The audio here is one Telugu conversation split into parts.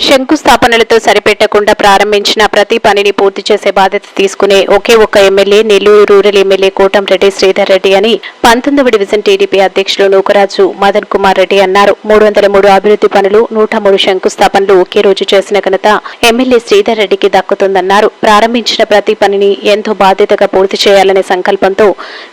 శంకుస్థాపనలతో సరిపెట్టకుండా ప్రారంభించిన ప్రతి పనిని పూర్తి చేసే బాధ్యత తీసుకునే ఒకే ఒక్క MLA Nellore rural MLA Kotamreddy Sridhar Reddy అని 19వ డివిజన్ టీడీపీ అధ్యక్షులు నూకరాజు మదన్ కుమార్ రెడ్డి అన్నారు. 303 అభివృద్ధి పనులు 103 శంకుస్థాపనలు ఒకే రోజు చేసిన ఘనత ఎమ్మెల్యే శ్రీధర్ రెడ్డికి దక్కుతుందన్నారు. ప్రారంభించిన ప్రతి పనిని ఎంతో బాధ్యతగా పూర్తి చేయాలనే సంకల్పంతో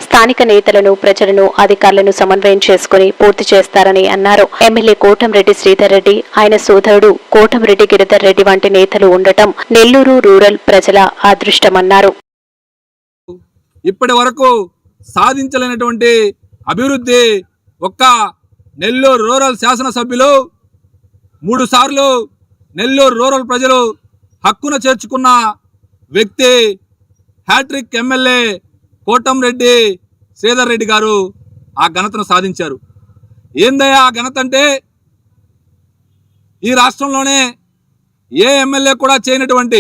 స్థానిక నేతలను ప్రజలను అధికారులను సమన్వయం చేసుకుని పూర్తి చేస్తారని అన్నారు. ఎమ్మెల్యే కోటంరెడ్డి శ్రీధర్ రెడ్డి ఆయన సోదరుడు కోటంరెడ్డి గిరిధర్ రెడ్డి వంటి నేతలు ఉండటం నెల్లూరు రూరల్ ప్రజల అదృష్టమన్నారు. ఇప్పటి వరకు సాధించలేనటువంటి అభివృద్ధి ఒక్క నెల్లూరు రూరల్ శాసనసభ్యులు 3 సార్లు నెల్లూరు రూరల్ ప్రజలు హక్కున చేర్చుకున్న వ్యక్తి హ్యాట్రిక్ ఎమ్మెల్యే కోటంరెడ్డి శ్రీధర్ రెడ్డి గారు ఆ ఘనతను సాధించారు. ఏందయ్యా ఆ ఘనత అంటే, ఈ రాష్ట్రంలోనే ఏ ఎమ్మెల్యే కూడా చేయనటువంటి,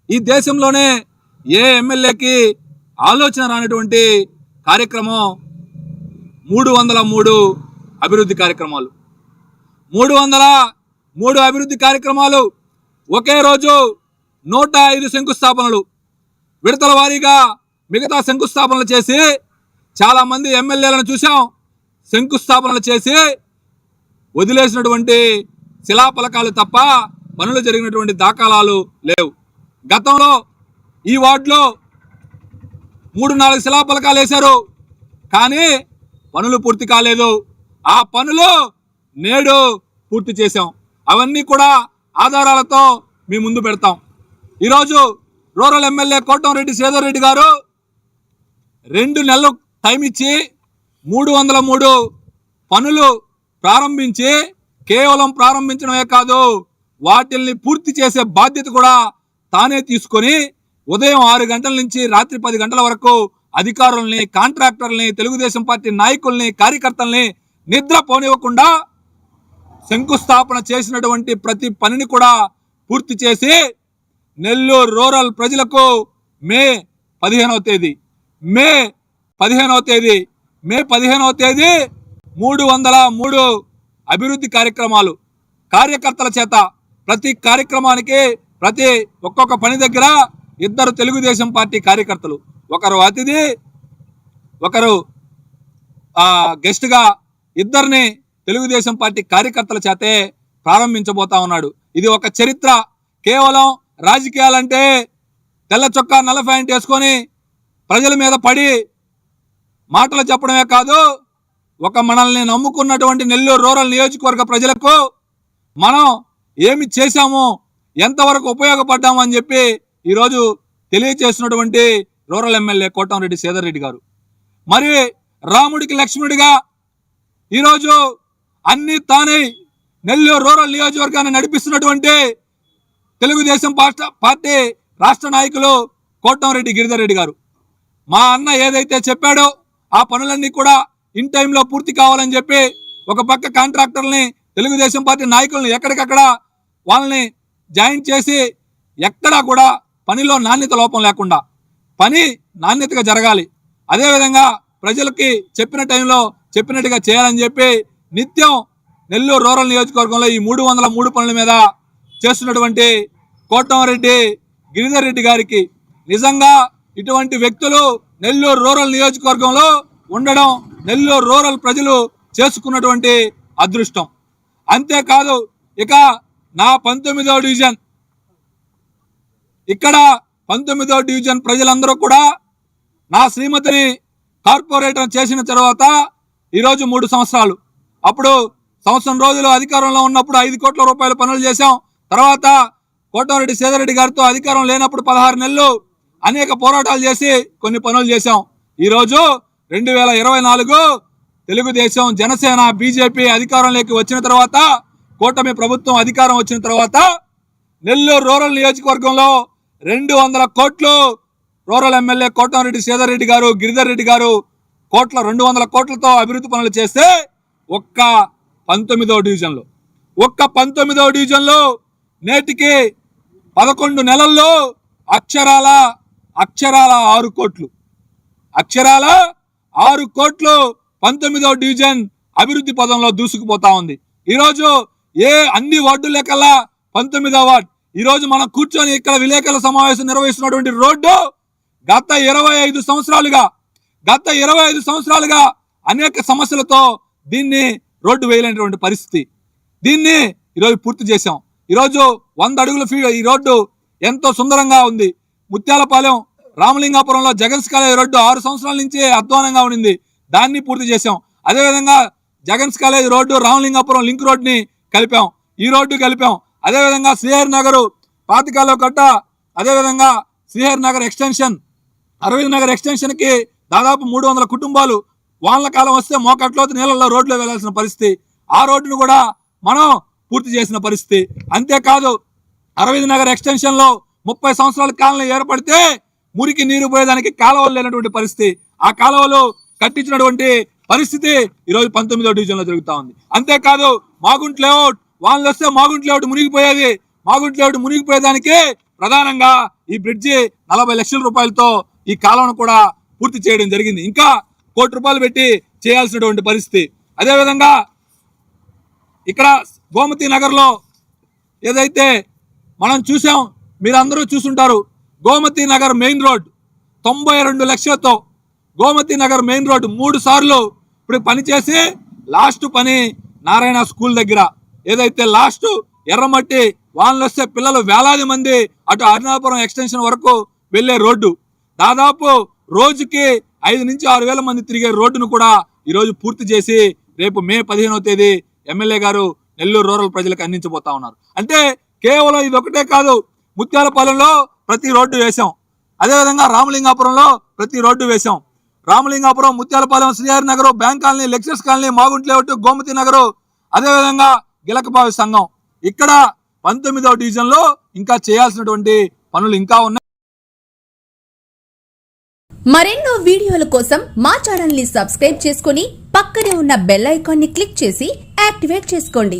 ఈ దేశంలోనే ఏ ఎమ్మెల్యేకి ఆలోచన రానటువంటి కార్యక్రమం 303 అభివృద్ధి కార్యక్రమాలు. 303 అభివృద్ధి కార్యక్రమాలు ఒకే రోజు 105 శంకుస్థాపనలు విడతల వారీగా మిగతా శంకుస్థాపనలు చేసి చాలామంది ఎమ్మెల్యేలను చూసాం. శంకుస్థాపనలు చేసి వదిలేసినటువంటి శిలాఫలకాలు తప్ప పనులు జరిగినటువంటి దాఖలాలు లేవు. గతంలో ఈ వార్డులో 3-4 శిలాఫలకాలు వేశారు, కానీ పనులు పూర్తి కాలేదు. ఆ పనులు నేడు పూర్తి చేశాం. అవన్నీ కూడా ఆధారాలతో మీ ముందు పెడతాం. ఈరోజు రూరల్ ఎమ్మెల్యే కోటంరెడ్డి శ్రీధర్ రెడ్డి గారు 2 నెలలు టైం ఇచ్చి 303 పనులు ప్రారంభించి, కేవలం ప్రారంభించడమే కాదు వాటిల్ని పూర్తి చేసే బాధ్యత కూడా తానే తీసుకొని ఉదయం 6 గంటల నుంచి రాత్రి 10 గంటల వరకు అధికారుల్ని, కాంట్రాక్టర్లని, తెలుగుదేశం పార్టీ నాయకుల్ని, కార్యకర్తల్ని నిద్ర పోనివ్వకుండా శంకుస్థాపన చేసినటువంటి ప్రతి పనిని కూడా పూర్తి చేసి నెల్లూరు రూరల్ ప్రజలకు మే 15వ తేదీ 303 అభివృద్ధి కార్యక్రమాలు కార్యకర్తల చేత, ప్రతి కార్యక్రమానికి ఒక్కొక్క పని దగ్గర 2 తెలుగుదేశం పార్టీ కార్యకర్తలు, ఒకరు అతిథి ఒకరు గెస్ట్గా 2 తెలుగుదేశం పార్టీ కార్యకర్తల చేతే ప్రారంభించబోతా ఉన్నాడు. ఇది ఒక చరిత్ర. కేవలం రాజకీయాలంటే తెల్ల చొక్కా నల్ల ప్యాంట్ వేసుకొని ప్రజల మీద పడి మాటలు చెప్పడమే కాదు, ఒక మనల్ని నమ్ముకున్నటువంటి నెల్లూరు రూరల్ నియోజకవర్గ ప్రజలకు మనం ఏమి చేశాము, ఎంతవరకు ఉపయోగపడ్డాము అని చెప్పి ఈరోజు తెలియచేసినటువంటి రూరల్ ఎమ్మెల్యే కోటంరెడ్డి శ్రీధర్ రెడ్డి గారు, మరి రాముడికి లక్ష్మణుడిగా ఈరోజు అన్ని తానే నెల్లూరు రూరల్ నియోజకవర్గాన్ని నడిపిస్తున్నటువంటి తెలుగుదేశం పార్టీ రాష్ట్ర నాయకులు కోటంరెడ్డి గిరిధర్ రెడ్డి గారు, మా అన్న ఏదైతే చెప్పాడో ఆ పనులన్నీ కూడా ఇన్ టైంలో పూర్తి కావాలని చెప్పి ఒక పక్క కాంట్రాక్టర్ని, తెలుగుదేశం పార్టీ నాయకులను ఎక్కడికక్కడ వాళ్ళని జాయిన్ చేసి ఎక్కడా కూడా పనిలో నాణ్యత లోపం లేకుండా పని నాణ్యతగా జరగాలి, అదేవిధంగా ప్రజలకి చెప్పిన టైంలో చెప్పినట్టుగా చేయాలని చెప్పి నిత్యం నెల్లూరు రూరల్ నియోజకవర్గంలో ఈ 303 పనుల మీద చేస్తున్నటువంటి కోటంరెడ్డి గిరిధర్ రెడ్డి గారికి నిజంగా ఇటువంటి వ్యక్తులు నెల్లూరు రూరల్ నియోజకవర్గంలో ఉండడం నెల్లూరు రూరల్ ప్రజలు చేసుకున్నటువంటి అదృష్టం. అంతేకాదు, ఇక నా 19వ డివిజన్, ఇక్కడ 19వ డివిజన్ ప్రజలందరూ కూడా నా శ్రీమతిని కార్పొరేటర్ చేసిన తర్వాత ఈరోజు 3 సంవత్సరాలు, అప్పుడు 1 సంవత్సరం రోజులు అధికారంలో ఉన్నప్పుడు 5 కోట్ల రూపాయల పనులు చేశాం. తర్వాత కోటంరెడ్డి శ్రీధర్ రెడ్డి గారితో అధికారం లేనప్పుడు 16 నెలలు అనేక పోరాటాలు చేసి కొన్ని పనులు చేశాం. ఈరోజు 2024 తెలుగుదేశం, జనసేన, బీజేపీ అధికారంలోకి వచ్చిన తర్వాత, కూటమి ప్రభుత్వం అధికారం వచ్చిన తర్వాత నెల్లూరు రూరల్ నియోజకవర్గంలో 200 కోట్లు రూరల్ ఎమ్మెల్యే కోటంరెడ్డి శ్రీధర్ రెడ్డి గారు, గిరిధర్ రెడ్డి గారు 200 కోట్లతో అభివృద్ధి పనులు చేస్తే ఒక్క 19వ డివిజన్లో నేటికి 11 నెలల్లో అక్షరాల 6 కోట్లు 19వ డివిజన్ అభివృద్ధి పదంలో దూసుకుపోతా ఉంది. ఈరోజు అన్ని వార్డుల కల్లా 19వ వార్డ్. ఈ రోజు మనం కూర్చొని ఇక్కడ విలేకరుల సమావేశం నిర్వహిస్తున్నటువంటి రోడ్డు గత 25 సంవత్సరాలుగా అనేక సమస్యలతో దీన్ని రోడ్డు వేయలేనటువంటి పరిస్థితి. దీన్ని ఈరోజు పూర్తి చేశాం. ఈరోజు 100 అడుగుల ఈ రోడ్డు ఎంతో సుందరంగా ఉంది. ముత్యాలపాలెం రామలింగాపురంలో జగన్స్ కాలేజ్ రోడ్డు 6 సంవత్సరాల నుంచి అధ్వానంగా ఉండింది. దాన్ని పూర్తి చేశాం. అదేవిధంగా Jagan's college road Ramalingapuram link రోడ్ని కలిపాం. ఈ రోడ్డు కలిపాం. అదేవిధంగా శ్రీహరి నగర్ పాతికాలో కట్ట, అదేవిధంగా శ్రీహరి నగర్ ఎక్స్టెన్షన్, అరవింద్ నగర్ ఎక్స్టెన్షన్ కి దాదాపు 300 కుటుంబాలు వానల కాలం వస్తే మోకట్లోతు నీళ్ళల్లో రోడ్లో వెళ్లాల్సిన పరిస్థితి. ఆ రోడ్డును కూడా మనం పూర్తి చేసిన పరిస్థితి. అంతేకాదు అరవింద్ నగర్ ఎక్స్టెన్షన్ లో 30 సంవత్సరాల కాలంలో ఏర్పడితే మురికి నీరు పోయేదానికి కాలువలు లేనటువంటి పరిస్థితి. ఆ కాలువలు కట్టించినటువంటి పరిస్థితి ఈరోజు 19వ డివిజన్ లో జరుగుతా ఉంది. అంతేకాదు మాగుంట్ లేఅవుట్ వానలు వస్తే మాగుంట్ లేఅవుట్ మునిగిపోయేది. మాగుంట్ లేఅవుట్ మునిగిపోయేదానికి ప్రధానంగా ఈ బ్రిడ్జి 40 లక్షల రూపాయలతో ఈ కాలువను కూడా పూర్తి చేయడం జరిగింది. ఇంకా ₹1 కోటి పెట్టి చేయాల్సినటువంటి పరిస్థితి. అదేవిధంగా ఇక్కడ గోమతి నగర్ లో ఏదైతే మనం చూసాం, మీరందరూ చూసుంటారు, గోమతి నగర్ మెయిన్ రోడ్ 92 లక్షలతో గోమతి నగర్ మెయిన్ రోడ్ 3 సార్లు ఇప్పుడు పనిచేసి లాస్ట్ పని నారాయణ స్కూల్ దగ్గర ఏదైతే లాస్ట్ ఎర్రమట్టి వానలు వస్తే పిల్లలు వేలాది మంది అటు అరుణాపురం ఎక్స్టెన్షన్ వరకు వెళ్లే రోడ్డు, దాదాపు రోజుకి 5 నుంచి 6 వేల మంది తిరిగే రోడ్డును కూడా ఈరోజు పూర్తి చేసి రేపు మే 15వ తేదీ ఎమ్మెల్యే గారు నెల్లూరు రూరల్ ప్రజలకు అందించబోతా ఉన్నారు. అంటే కేవలం ఇది ఒకటే కాదు, ముత్యాలపాలెంలో ప్రతి రోడ్డు వేశాం. అదేవిధంగా రామలింగాపురంలో ప్రతి రోడ్డు వేశాం. Ramalingapuram, Muthyalapalem, Srihari Nagar, bank colony, lectures colony, Magunt layout, Gomathi Nagar, అదేవిధంగా గిలకబావి సంఘం. ఇక్కడ 19వ డివిజన్ లో ఇంకా చేయాల్సినటువంటి పనులు ఇంకా ఉన్నాయి. మరెన్నో వీడియోల కోసం మా ఛానల్ ని సబ్స్క్రైబ్ చేసుకుని పక్కనే ఉన్న బెల్ ఐకాన్ ని క్లిక్ చేసి యాక్టివేట్ చేసుకోండి.